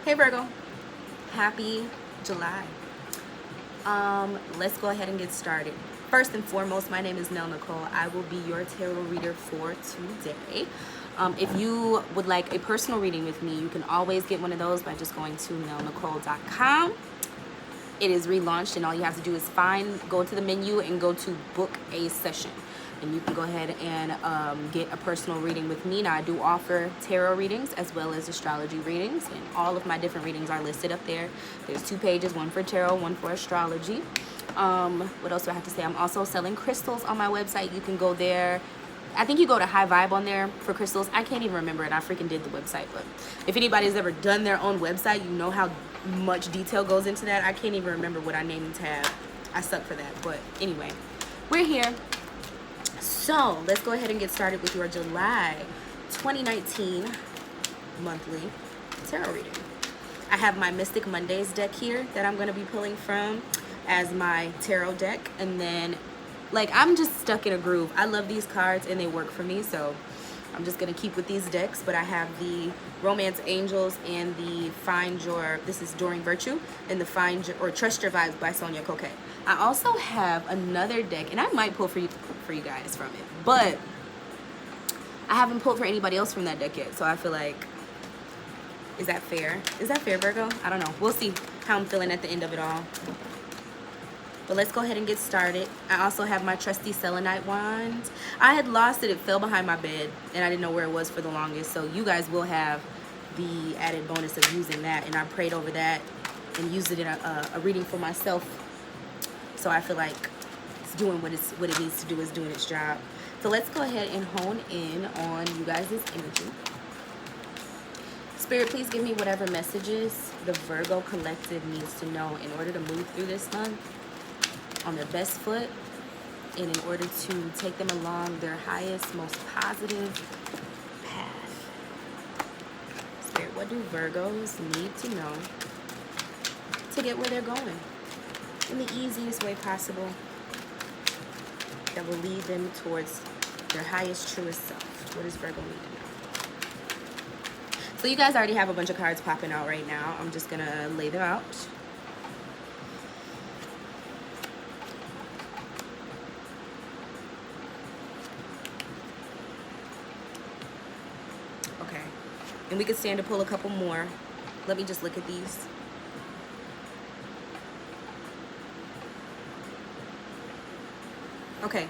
Hey Virgo, happy July. Let's go ahead and get started. First and foremost, my name is Nell Nicole. I will be your tarot reader for today. If you would like a personal reading with me, you can always get one of those by just going to nellnicole.com. It is relaunched, and all you have to do is go to the menu and go to book a session. And you can go ahead and get a personal reading with me. Now, I do offer tarot readings as well as astrology readings, and all of my different readings are listed up there. There's 2 pages, one for tarot, one for astrology. What else do I have to say? I'm also selling crystals on my website. You can go there. I think you go to High Vibe on there for crystals. I can't even remember it. I freaking did the website. But if anybody's ever done their own website, you know how much detail goes into that. I can't even remember what I named the tab. I suck for that. But anyway, we're here. So let's go ahead and get started with your July 2019 monthly tarot reading. I have my Mystic Mondays deck here that I'm going to be pulling from as my tarot deck. And then, like, I'm just stuck in a groove. I love these cards and they work for me, so I'm just going to keep with these decks. But I have the Romance Angels and the Find Your, this is During Virtue, and the Find Your, or Trust Your Vibes by Sonia Coquet. I also have another deck, and I might pull for you guys from it, but I haven't pulled for anybody else from that deck yet, so I feel like, is that fair? Is that fair, Virgo? I don't know. We'll see how I'm feeling at the end of it all. But let's go ahead and get started. I also have my trusty selenite wand. I had lost it. It fell behind my bed, and I didn't know where it was for the longest, so you guys will have the added bonus of using that, and I prayed over that and used it in a reading for myself. So I feel like it's doing what it needs to do, is doing its job. So let's go ahead and hone in on you guys' energy. Spirit, please give me whatever messages the Virgo collective needs to know in order to move through this month on their best foot, and in order to take them along their highest, most positive path. Spirit, what do Virgos need to know to get where they're going in the easiest way possible that will lead them towards their highest, truest self? What does Virgo need to know? So you guys already have a bunch of cards popping out right now. I'm just going to lay them out. Okay. And we could stand to pull a couple more. Let me just look at these. Okay,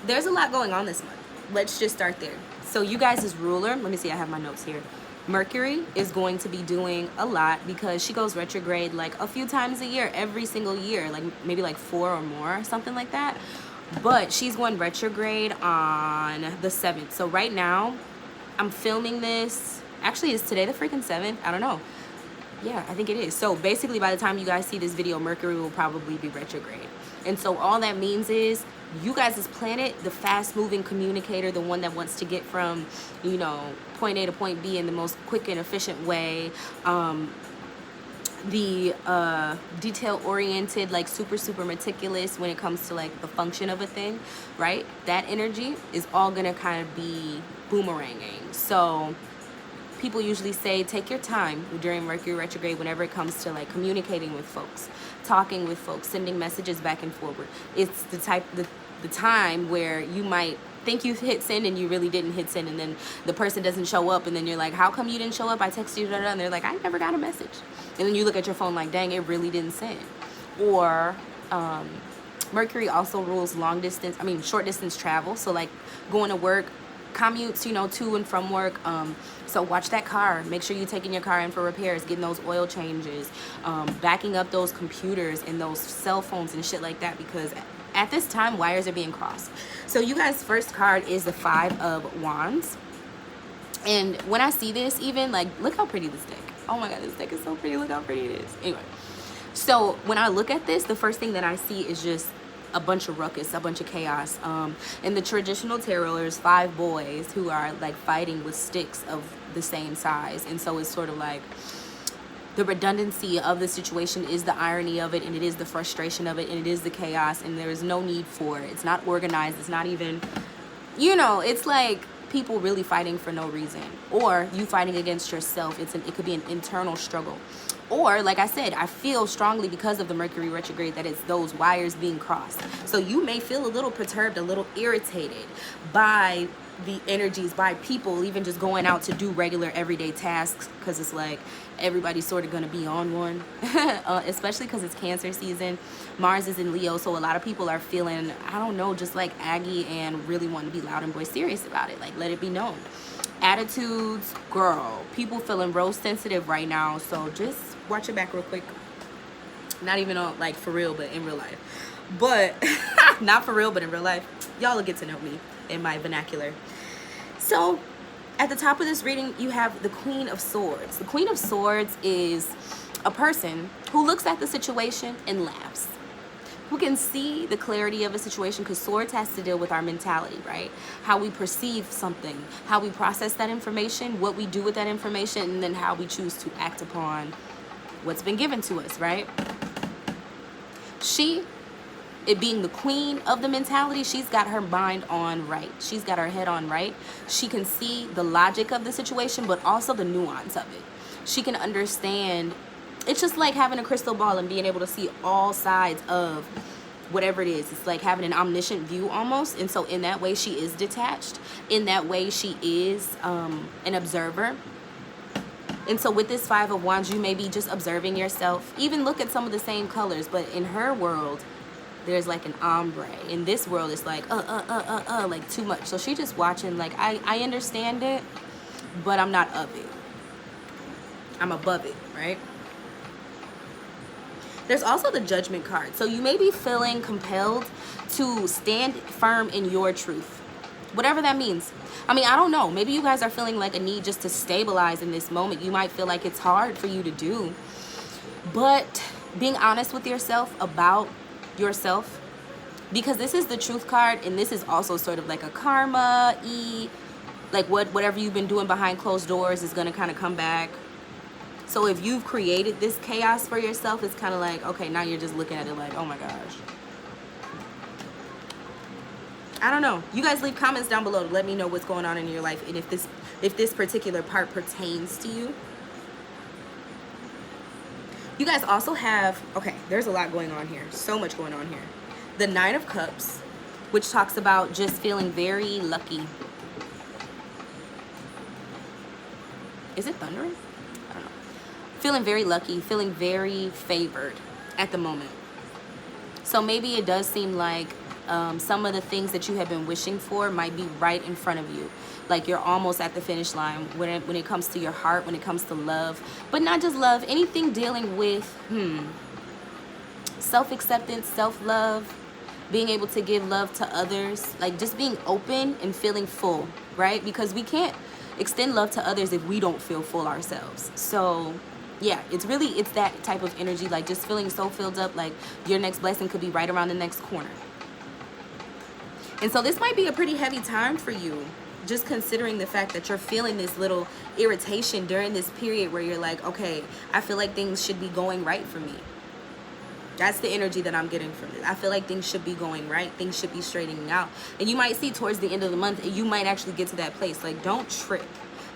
there's a lot going on this month. Let's just start there. So you guys' ruler, let me see, I have my notes here. Mercury is going to be doing a lot because she goes retrograde like a few times a year, every single year, like maybe like 4 or more, something like that. But she's going retrograde on the 7th. So right now, I'm filming this. Actually, is today the freaking 7th? I don't know. Yeah, I think it is. So basically, by the time you guys see this video, Mercury will probably be retrograde. And so all that means is you guys' planet, the fast-moving communicator, the one that wants to get from, you know, point A to point B in the most quick and efficient way, the detail-oriented, like super meticulous when it comes to like the function of a thing, right? That energy is all gonna kind of be boomeranging. So people usually say take your time during Mercury retrograde whenever it comes to like communicating with folks, talking with folks, sending messages back and forward. It's the time where you might think you hit send and you really didn't hit send, and then the person doesn't show up, and then you're like, how come you didn't show up? I texted you, and they're like, I never got a message. And then you look at your phone like, dang, it really didn't send. Or Mercury also rules short distance travel. So like going to work, commutes, you know, to and from work. So watch that car. Make sure you're taking your car in for repairs, getting those oil changes, backing up those computers and those cell phones and shit like that, because at this time, wires are being crossed. So you guys' first card is the 5 of Wands. And when I see this, even like, look how pretty this deck. Oh my God, this deck is so pretty. Look how pretty it is. Anyway, so when I look at this, the first thing that I see is just a bunch of ruckus, a bunch of chaos. In the traditional tarot, there's 5 boys who are like fighting with sticks of the same size. And so it's sort of like the redundancy of the situation is the irony of it, and it is the frustration of it, and it is the chaos, and there is no need for it. It's not organized. It's not even, you know, it's like people really fighting for no reason, or you fighting against yourself. It could be an internal struggle. Or, like I said, I feel strongly because of the Mercury retrograde that it's those wires being crossed. So you may feel a little perturbed, a little irritated by the energies, by people even just going out to do regular everyday tasks, because it's like everybody's sort of going to be on one. Especially because it's Cancer season. Mars is in Leo, so a lot of people are feeling, I don't know, just like aggy and really want to be loud and boy serious about it. Like, let it be known. Attitudes, girl, people feeling rose sensitive right now, so just watch your back real quick. Not even on, like, for real, but in real life. But not for real, but in real life. Y'all will get to know me in my vernacular. So at the top of this reading, you have the Queen of Swords. The Queen of Swords is a person who looks at the situation and laughs, who can see the clarity of a situation, because swords has to deal with our mentality, right? How we perceive something, how we process that information, what we do with that information, and then how we choose to act upon what's been given to us, right? She, it being the queen of the mentality, she's got her mind on right. She's got her head on right. She can see the logic of the situation, but also the nuance of it. She can understand. It's just like having a crystal ball and being able to see all sides of whatever it is. It's like having an omniscient view almost. And so in that way, she is detached. In that way, she is an observer. And so with this Five of Wands, you may be just observing yourself. Even look at some of the same colors. But in her world, there's like an ombre. In this world, it's like, like too much. So she just watching, like, I understand it, but I'm not of it. I'm above it, right? There's also the Judgment card. So you may be feeling compelled to stand firm in your truth, whatever that means. I mean, I don't know. Maybe you guys are feeling like a need just to stabilize in this moment. You might feel like it's hard for you to do. But being honest with yourself about yourself, because this is the Truth card, and this is also sort of like a karma-y, like whatever you've been doing behind closed doors is going to kind of come back. So if you've created this chaos for yourself, it's kind of like, okay, now you're just looking at it like, oh my gosh. I don't know. You guys leave comments down below to let me know what's going on in your life, and if this particular part pertains to you. You guys also have, okay, there's a lot going on here. So much going on here. The Nine of Cups, which talks about just feeling very lucky. Is it thundering? I don't know. Feeling very lucky, feeling very favored at the moment. So maybe it does seem like some of the things that you have been wishing for might be right in front of you. Like you're almost at the finish line when it comes to your heart, when it comes to love. But not just love, anything dealing with self-acceptance, self-love, being able to give love to others. Like just being open and feeling full, right? Because we can't extend love to others if we don't feel full ourselves. So yeah, it's that type of energy, like just feeling so filled up, like your next blessing could be right around the next corner. And so this might be a pretty heavy time for you, just considering the fact that you're feeling this little irritation during this period where you're like, okay, I feel like things should be going right for me. That's the energy that I'm getting from this. I feel like things should be going right. Things should be straightening out. And you might see towards the end of the month, you might actually get to that place. Like, don't trip.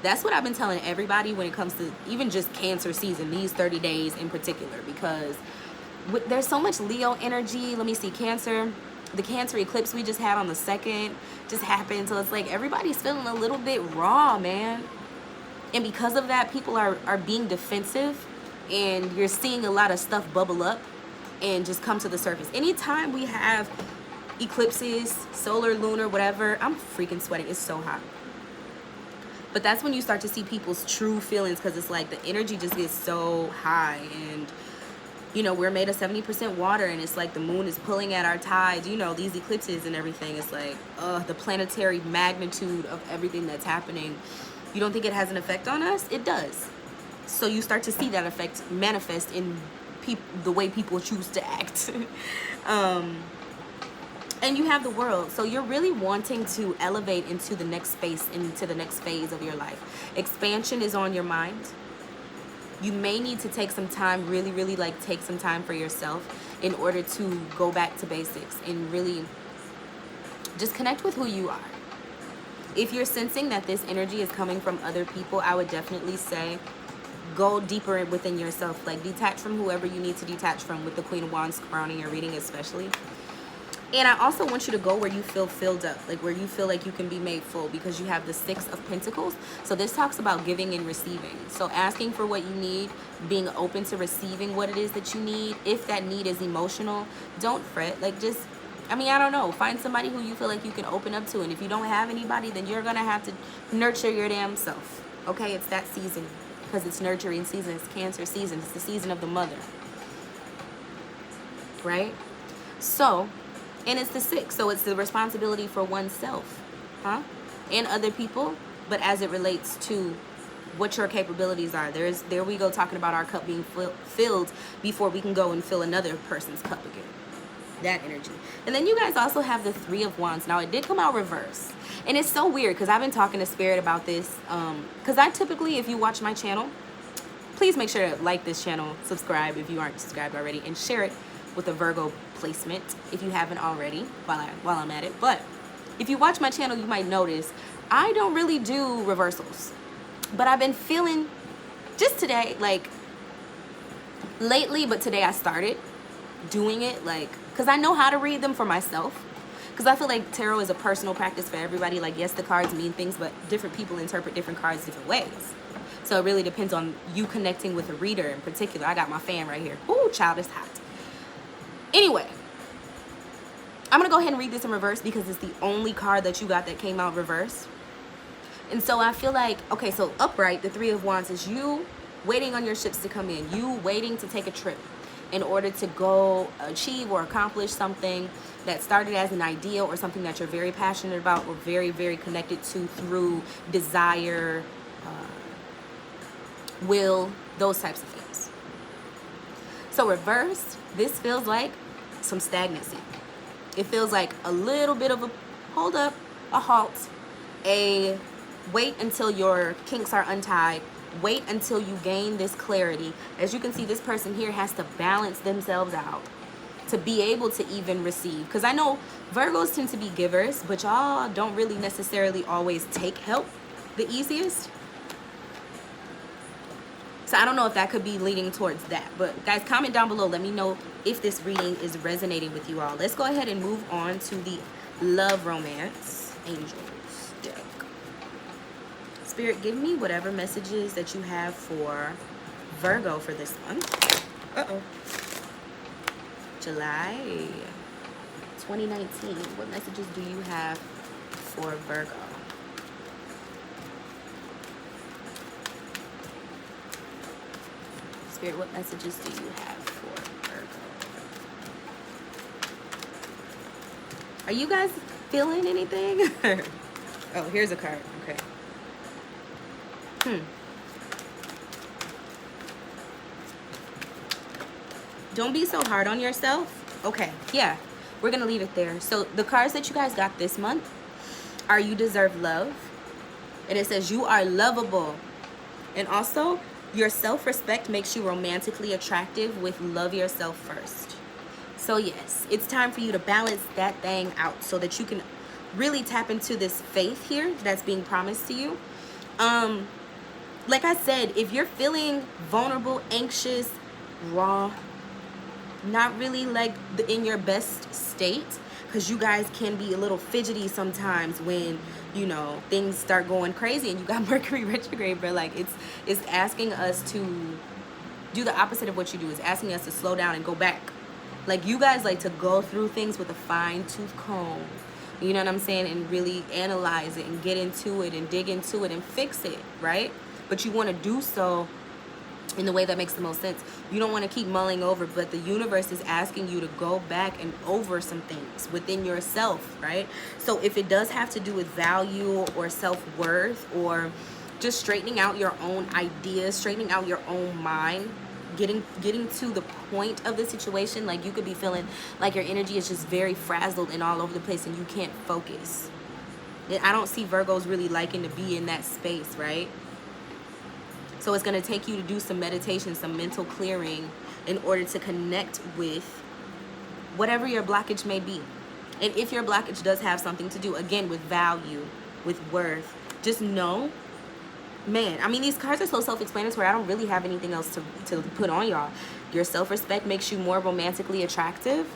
That's what I've been telling everybody when it comes to even just Cancer season, these 30 days in particular, because there's so much Leo energy. Let me see, Cancer. The Cancer eclipse we just had on the 2nd just happened. So it's like everybody's feeling a little bit raw, man. And because of that, people are being defensive, and you're seeing a lot of stuff bubble up and just come to the surface. Anytime we have eclipses, solar, lunar, whatever, I'm freaking sweating. It's so hot. But that's when you start to see people's true feelings, because it's like the energy just gets so high. And you know, we're made of 70% water, and it's like the moon is pulling at our tides. You know, these eclipses and everything. It's like, the planetary magnitude of everything that's happening. You don't think it has an effect on us? It does. So you start to see that effect manifest in the way people choose to act. And you have the World. So you're really wanting to elevate into the next space, into the next phase of your life. Expansion is on your mind. You may need to take some time, really like take some time for yourself in order to go back to basics and really just connect with who you are. if you're sensing that this energy is coming from other people, I would definitely say go deeper within yourself. Like, detach from whoever you need to detach from, with the Queen of Wands crowning your reading especially. And I also want you to go where you feel filled up, like where you feel like you can be made full, because you have the Six of Pentacles. So this talks about giving and receiving. So asking for what you need, being open to receiving what it is that you need. If that need is emotional, don't fret. Like, just, I mean, I don't know, find somebody who you feel like you can open up to. And if you don't have anybody, then you're going to have to nurture your damn self. Okay, it's that season, because it's nurturing season. It's Cancer season. It's the season of the mother. Right? So, and it's the Six, so it's the responsibility for oneself, and other people. But as it relates to what your capabilities are, there we go, talking about our cup being filled before we can go and fill another person's cup again. That energy. And then you guys also have the Three of Wands. Now, it did come out reverse, and it's so weird because I've been talking to Spirit about this. Because I typically, if you watch my channel, please make sure to like this channel, subscribe if you aren't subscribed already, and share it with a Virgo placement if you haven't already while I'm at it. But if you watch my channel, you might notice I don't really do reversals, but I've been feeling just today, like lately, but today I started doing it, like, because I know how to read them for myself, because I feel like tarot is a personal practice for everybody. Like, yes, the cards mean things, but different people interpret different cards different ways. So it really depends on you connecting with a reader in particular. I got my fan right here. Ooh, child, is hot. Anyway, I'm going to go ahead and read this in reverse because it's the only card that you got that came out reverse. And so I feel like, okay, so upright, the Three of Wands is you waiting on your ships to come in. You waiting to take a trip in order to go achieve or accomplish something that started as an idea or something that you're very passionate about or very, very connected to through desire, will, those types of things. So reversed, this feels like some stagnancy. It feels like a little bit of a hold up, a halt, a wait until your kinks are untied, wait until you gain this clarity. As you can see, this person here has to balance themselves out to be able to even receive. Because I know Virgos tend to be givers, but y'all don't really necessarily always take help the easiest. So I don't know if that could be leading towards that. But guys, comment down below. Let me know if this reading is resonating with you all. Let's go ahead and move on to the Love Romance Angels deck. Spirit, give me whatever messages that you have for Virgo for this month. July 2019. What messages do you have for Virgo? Spirit, what messages do you have for Virgo? Are you guys feeling anything? Oh, here's a card. Okay. Don't be so hard on yourself. Okay, yeah, we're gonna leave it there. So the cards that you guys got this month are you deserve love, and it says you are lovable, and also your self-respect makes you romantically attractive with love yourself first. So yes, it's time for you to balance that thing out so that you can really tap into this faith here that's being promised to you. Like I said, if you're feeling vulnerable, anxious, raw, not really like in your best state, because you guys can be a little fidgety sometimes when, you know, things start going crazy and you got Mercury retrograde, but like it's asking us to do the opposite of what you do. It's asking us to slow down and go back. Like, you guys like to go through things with a fine-tooth comb, you know what I'm saying, and really analyze it and get into it and dig into it and fix it, right? But you want to do so in the way that makes the most sense. You don't want to keep mulling over, but the universe is asking you to go back and over some things within yourself, right? So if it does have to do with value or self-worth or just straightening out your own ideas, straightening out your own mind, getting to the point of the situation, like you could be feeling like your energy is just very frazzled and all over the place and you can't focus. I don't see Virgos really liking to be in that space, right? So it's going to take you to do some meditation, some mental clearing in order to connect with whatever your blockage may be. And if your blockage does have something to do, again, with value, with worth. Just know, man, I mean, these cards are so self-explanatory. I don't really have anything else to put on y'all. Your self-respect makes you more romantically attractive.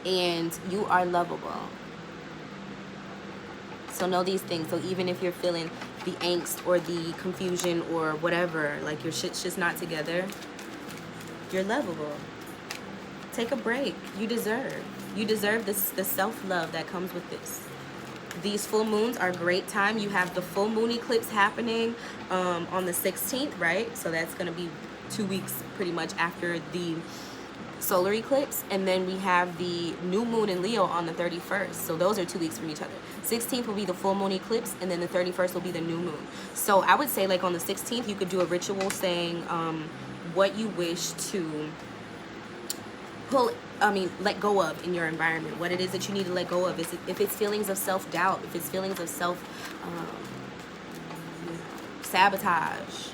And you are lovable. So know these things. So even if you're feeling the angst or the confusion or whatever, like your shit's just not together, you're lovable. Take a break. You deserve. You deserve this, the self-love that comes with this. These full moons are a great time. You have the full moon eclipse happening on the 16th, right? So that's going to be 2 weeks pretty much after the solar eclipse. And then we have the new moon in Leo on the 31st. So those are 2 weeks from each other. 16th will be the full moon eclipse, and then the 31st will be the new moon. So I would say, like, on the 16th, you could do a ritual saying what you wish to let go of in your environment, what it is that you need to let go of. If it's feelings of self-doubt, if it's feelings of sabotage.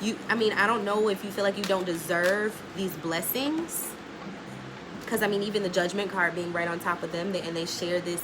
I don't know if you feel like you don't deserve these blessings, because I mean, even the Judgment card being right on top of them, and they share this